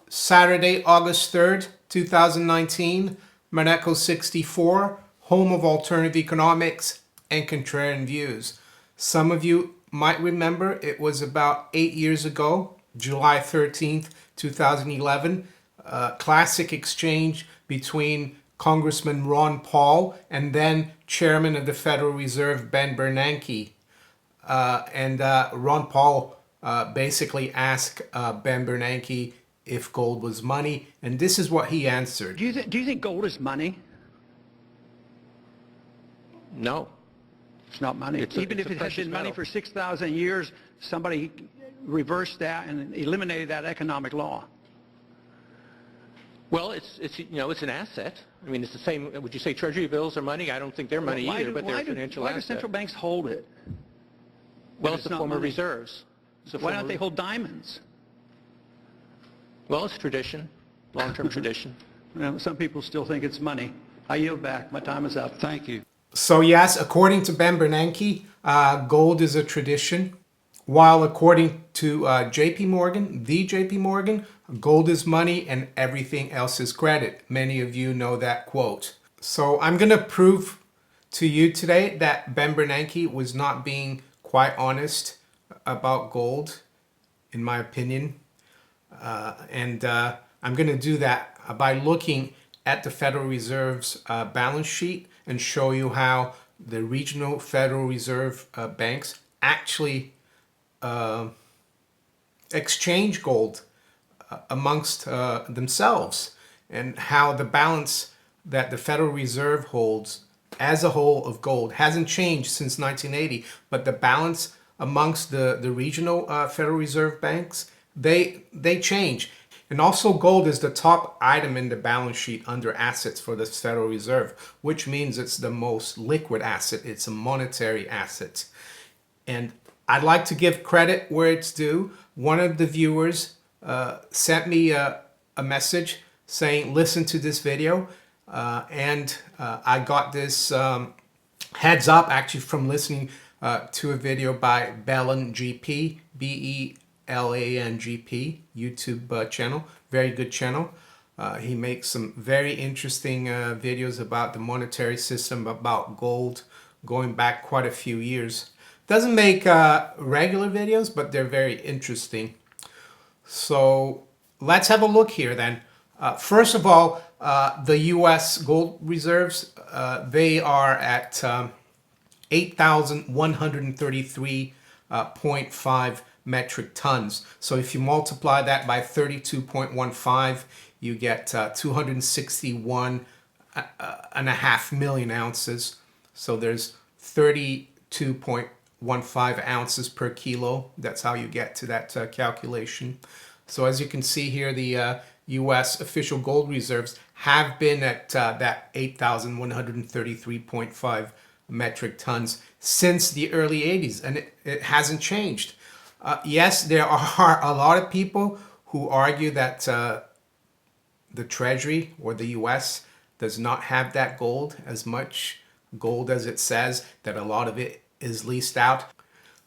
Saturday, August 3rd, 2019, Maneco 64, home of alternative economics and contrarian views. Some of you might remember it was about 8 years ago, July 13th, 2011, classic exchange between Congressman Ron Paul and then Chairman of the Federal Reserve, Ben Bernanke. Ron Paul basically asked Ben Bernanke if gold was money, and this is what he answered. Do you think gold is money? No. It's not money. Even if it has been money for 6,000 years, somebody reversed that and eliminated that economic law. Well, it's an asset. I mean, it's the same. Would you say Treasury bills are money? I don't think they're money either, but they're a financial asset. Why do central banks hold it? Well, it's a form of reserves. Why don't they hold diamonds? Well, it's tradition, long-term tradition. Well, some people still think it's money. I yield back. My time is up. Thank you. So yes, according to Ben Bernanke, gold is a tradition, while according to JP Morgan, the JP Morgan, gold is money and everything else is credit. Many of you know that quote. So I'm going to prove to you today that Ben Bernanke was not being quite honest about gold, in my opinion. I'm going to do that by looking at the Federal Reserve's balance sheet and show you how the regional Federal Reserve banks actually exchange gold amongst themselves, and how the balance that the Federal Reserve holds as a whole of gold hasn't changed since 1980, but the balance amongst the regional Federal Reserve banks, they change. And also gold is the top item in the balance sheet under assets for the Federal Reserve, which means it's the most liquid asset. It's a monetary asset. And I'd like to give credit where it's due. One of the viewers sent me a message saying, listen to this video. I got this heads up actually from listening to a video by Belan GP, BELANGP, YouTube channel, very good channel. He makes some very interesting videos about the monetary system, about gold, going back quite a few years. Doesn't make regular videos, but they're very interesting. So let's have a look here then. First of all, the U.S. gold reserves, they are at 8,133.5 metric tons. So if you multiply that by 32.15, you get 261.5 million ounces. So there's 32.15 ounces per kilo. That's how you get to that calculation. So as you can see here, the U.S. official gold reserves have been at that 8,133.5 metric tons since the early 80s, and it hasn't changed. Yes, there are a lot of people who argue that the Treasury or the U.S. does not have that gold, as much gold as it says, that a lot of it is leased out.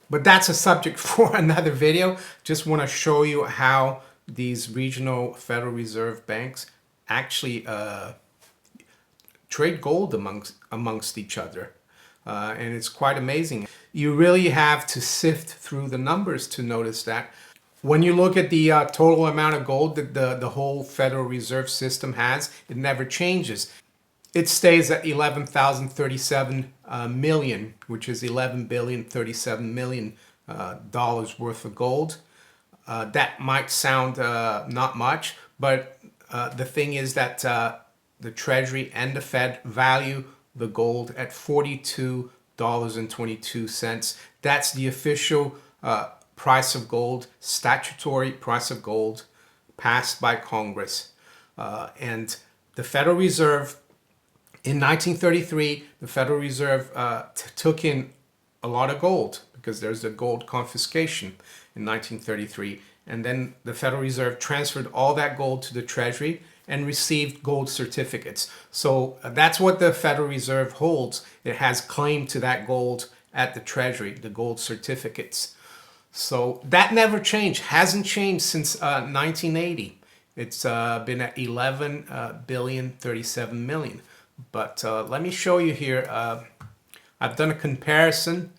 But that's a subject for another video. Just want to show you how these regional Federal Reserve banks actually trade gold amongst each other. And it's quite amazing. You really have to sift through the numbers to notice that. When you look at the total amount of gold that the whole Federal Reserve System has, it never changes. It stays at 11,037 million, which is $11,037 million worth of gold. That might sound not much, but the thing is that the Treasury and the Fed value the gold at $42.22. That's the official price of gold, statutory price of gold passed by Congress. And the Federal Reserve, in 1933, the Federal Reserve took in a lot of gold because there's a gold confiscation in 1933. And then the Federal Reserve transferred all that gold to the Treasury and received gold certificates. So that's what the Federal Reserve holds. It has claim to that gold at the Treasury, the gold certificates. So that never changed, hasn't changed since 1980. It's been at 11 billion 37 million. But let me show you here. I've done a comparison.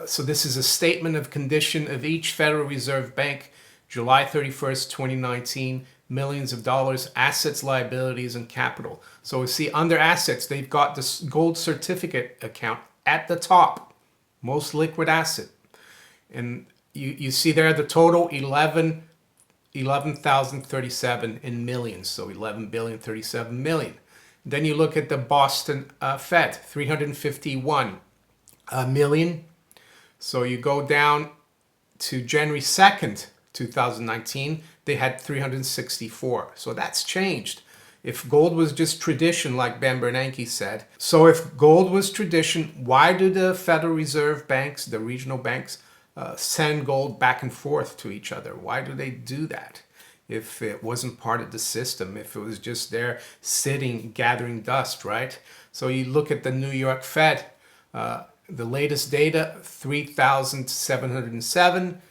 So this is a statement of condition of each Federal Reserve Bank, July 31st, 2019, millions of dollars, assets, liabilities, and capital. So we see under assets, they've got this gold certificate account at the top, most liquid asset. And you see there the total 11,037 in millions, so 11 billion 37 million. Then you look at the Boston Fed, 351 million. So you go down to January 2nd, 2019, they had 364. So that's changed. If gold was just tradition, like Ben Bernanke said. So if gold was tradition, why do the Federal Reserve banks, the regional banks, send gold back and forth to each other? Why do they do that? If it wasn't part of the system, if it was just there sitting, gathering dust, right? So you look at the New York Fed, the latest data, 3,707.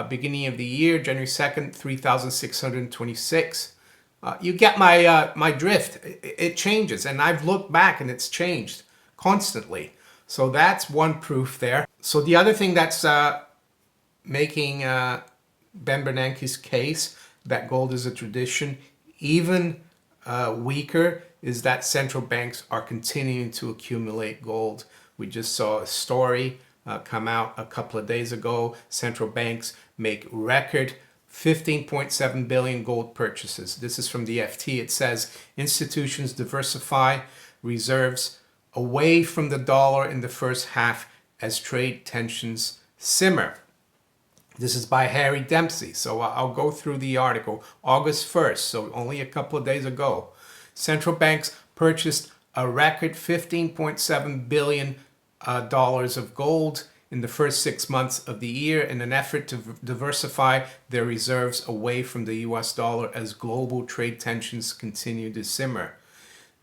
Beginning of the year, January 2nd, 3,626. You get my drift. It changes, and I've looked back and it's changed constantly. So that's one proof there. So the other thing that's making Ben Bernanke's case that gold is a tradition even weaker is that central banks are continuing to accumulate gold. We just saw a story come out a couple of days ago. Central banks make record 15.7 billion gold purchases. This is from the FT. It says institutions diversify reserves away from the dollar in the first half as trade tensions simmer. This is by Harry Dempsey. So I'll go through the article. August 1st, so only a couple of days ago, central banks purchased a record $15.7 billion of gold in the first 6 months of the year in an effort to diversify their reserves away from the US dollar as global trade tensions continue to simmer.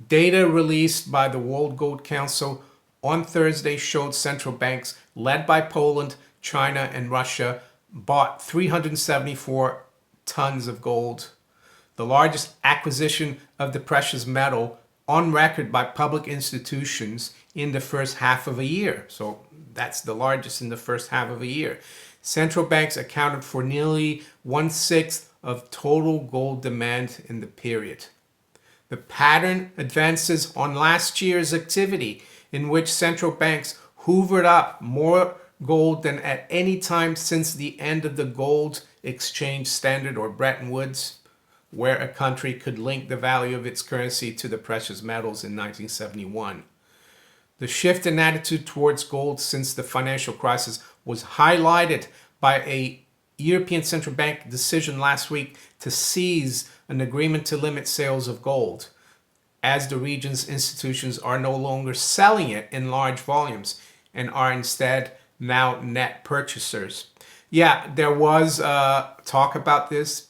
Data released by the World Gold Council on Thursday showed central banks led by Poland, China, and Russia bought 374 tons of gold, the largest acquisition of the precious metal on record by public institutions in the first half of a year. So that's the largest in the first half of a year. Central banks accounted for nearly 1/6 of total gold demand in the period. The pattern advances on last year's activity, in which central banks hoovered up more gold than at any time since the end of the gold exchange standard, or Bretton Woods, where a country could link the value of its currency to the precious metals in 1971. The shift in attitude towards gold since the financial crisis was highlighted by a European Central Bank decision last week to seize an agreement to limit sales of gold, as the region's institutions are no longer selling it in large volumes and are instead now net purchasers. Yeah, there was talk about this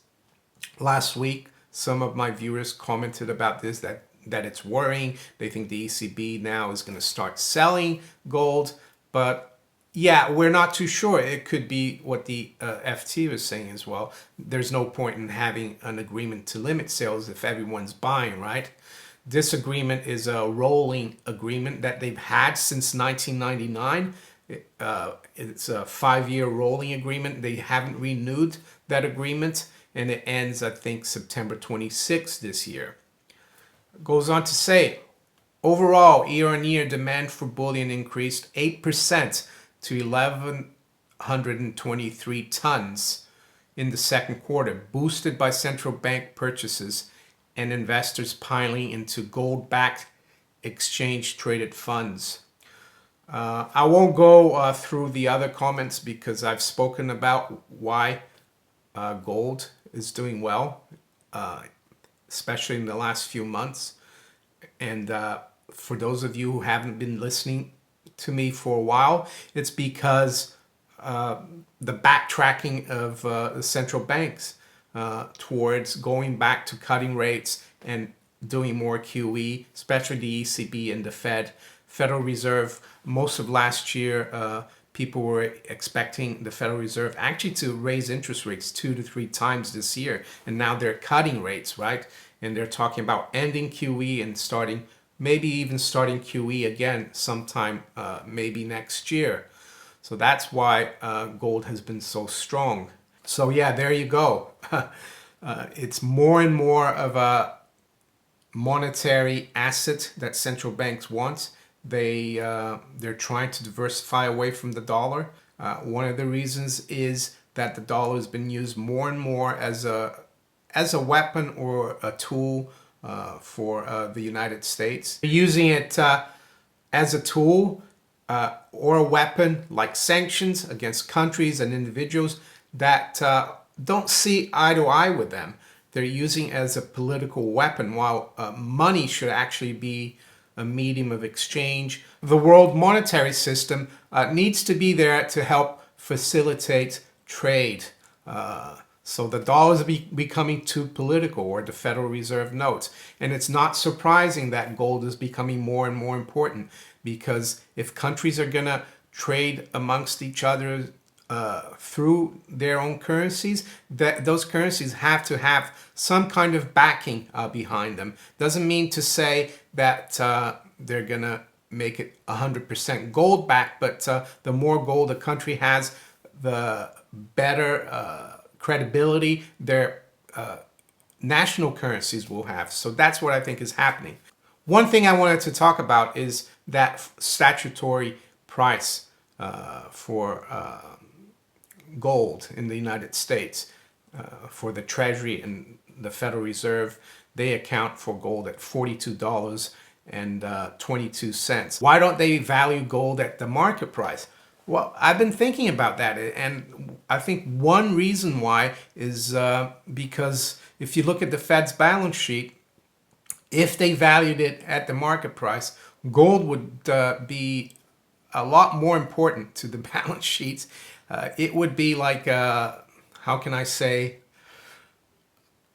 last week. Some of my viewers commented about this, that it's worrying. They think the ECB now is going to start selling gold. But yeah, we're not too sure. It could be what the FT was saying as well. There's no point in having an agreement to limit sales if everyone's buying, right? This agreement is a rolling agreement that they've had since 1999. It's a 5-year rolling agreement. They haven't renewed that agreement, and it ends, I think, September 26th this year. Goes on to say, overall, year-on-year demand for bullion increased 8% to 1,123 tons in the second quarter, boosted by central bank purchases and investors piling into gold-backed exchange-traded funds. I won't go through the other comments because I've spoken about why gold is doing well, especially in the last few months. And for those of you who haven't been listening to me for a while, it's because the backtracking of the central banks towards going back to cutting rates and doing more QE, especially the ECB and the Federal Reserve. Most of last year, people were expecting the Federal Reserve actually to raise interest rates 2 to 3 times this year. And now they're cutting rates, right? And they're talking about ending QE and maybe even starting QE again sometime maybe next year. So that's why gold has been so strong. So yeah, there you go. It's more and more of a monetary asset that central banks want. They're trying to diversify away from the dollar. One of the reasons is that the dollar has been used more and more as a weapon or a tool for the United States. They're using it as a tool or a weapon like sanctions against countries and individuals that don't see eye to eye with them. They're using it as a political weapon, while money should actually be a medium of exchange. The world monetary system needs to be there to help facilitate trade. So the dollar is becoming too political, or the Federal Reserve notes. And it's not surprising that gold is becoming more and more important, because if countries are going to trade amongst each other through their own currencies, those currencies have to have some kind of backing behind them. Doesn't mean to say that they're going to make it 100% gold backed, but the more gold a country has, the better credibility their national currencies will have. So that's what I think is happening. One thing I wanted to talk about is that statutory price for gold in the United States. For the Treasury and the Federal Reserve, they account for gold at $42.22. Why don't they value gold at the market price? Well, I've been thinking about that, and I think one reason why is because if you look at the Fed's balance sheet, if they valued it at the market price, gold would be a lot more important to the balance sheets. It would be like, how can I say?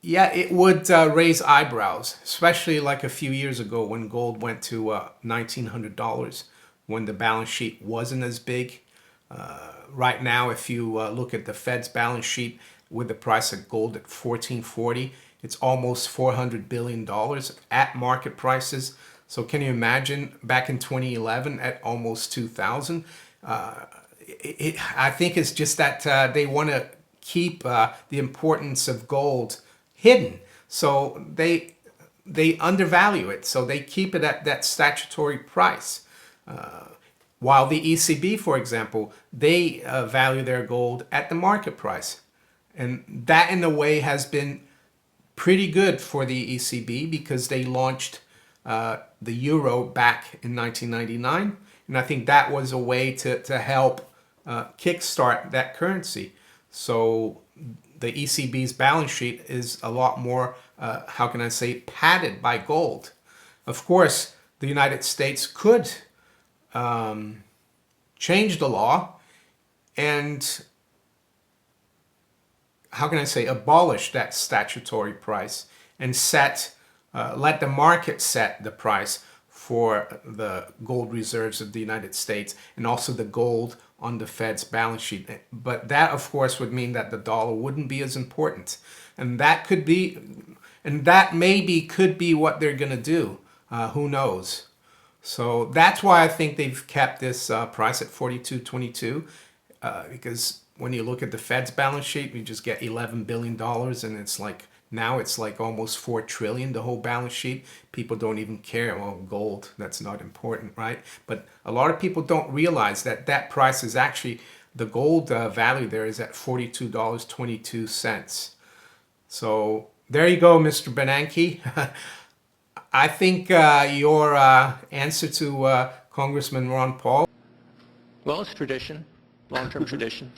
Yeah, it would raise eyebrows, especially like a few years ago when gold went to $1,900, when the balance sheet wasn't as big. Right now, if you look at the Fed's balance sheet with the price of gold at $14.40, it's almost $400 billion at market prices. So can you imagine back in 2011 at almost 2,000? I think it's just that they want to keep the importance of gold hidden. So they undervalue it. So they keep it at that statutory price. While the ECB, for example, they value their gold at the market price. And that in a way has been pretty good for the ECB, because they launched the euro back in 1999. And I think that was a way to help kickstart that currency. So the ECB's balance sheet is a lot more, how can I say, padded by gold. Of course, the United States could change the law and, how can I say, abolish that statutory price and let the market set the price for the gold reserves of the United States and also the gold on the Fed's balance sheet. But that, of course, would mean that the dollar wouldn't be as important. And that could be, and that maybe could be what they're going to do. Who knows? So that's why I think they've kept this price at $42.22, because when you look at the Fed's balance sheet, you just get $11 billion, and it's like, now it's like almost $4 trillion, the whole balance sheet. People don't even care. Well, gold, that's not important, right? But a lot of people don't realize that that price is actually, the gold value there is at $42.22. So there you go, Mr. Bernanke. I think your answer to Congressman Ron Paul. Well, it's tradition, long-term tradition.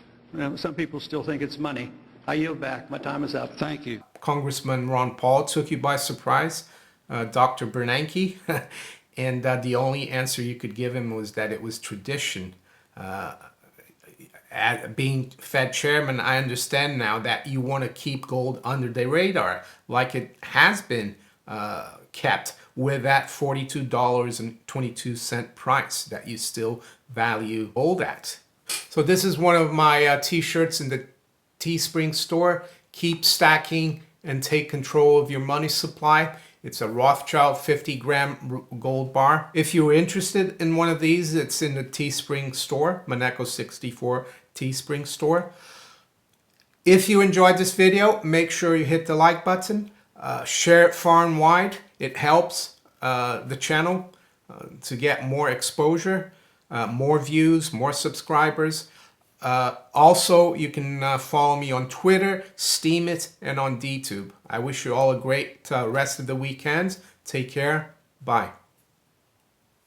Some people still think it's money. I yield back. My time is up. Thank you. Congressman Ron Paul took you by surprise, Dr. Bernanke, and the only answer you could give him was that it was tradition. Being Fed chairman, I understand now that you want to keep gold under the radar, like it has been kept with that $42.22 price that you still value gold at. So this is one of my t-shirts in the Teespring store. Keep stacking and take control of your money supply. It's a Rothschild 50-gram gold bar. If you're interested in one of these, it's in the Teespring store, Maneco 64 Teespring store. If you enjoyed this video, make sure you hit the like button. Share it far and wide. It helps the channel to get more exposure, more views, more subscribers. Also, you can follow me on Twitter, Steemit, and on DTube. I wish you all a great rest of the weekend. Take care. Bye.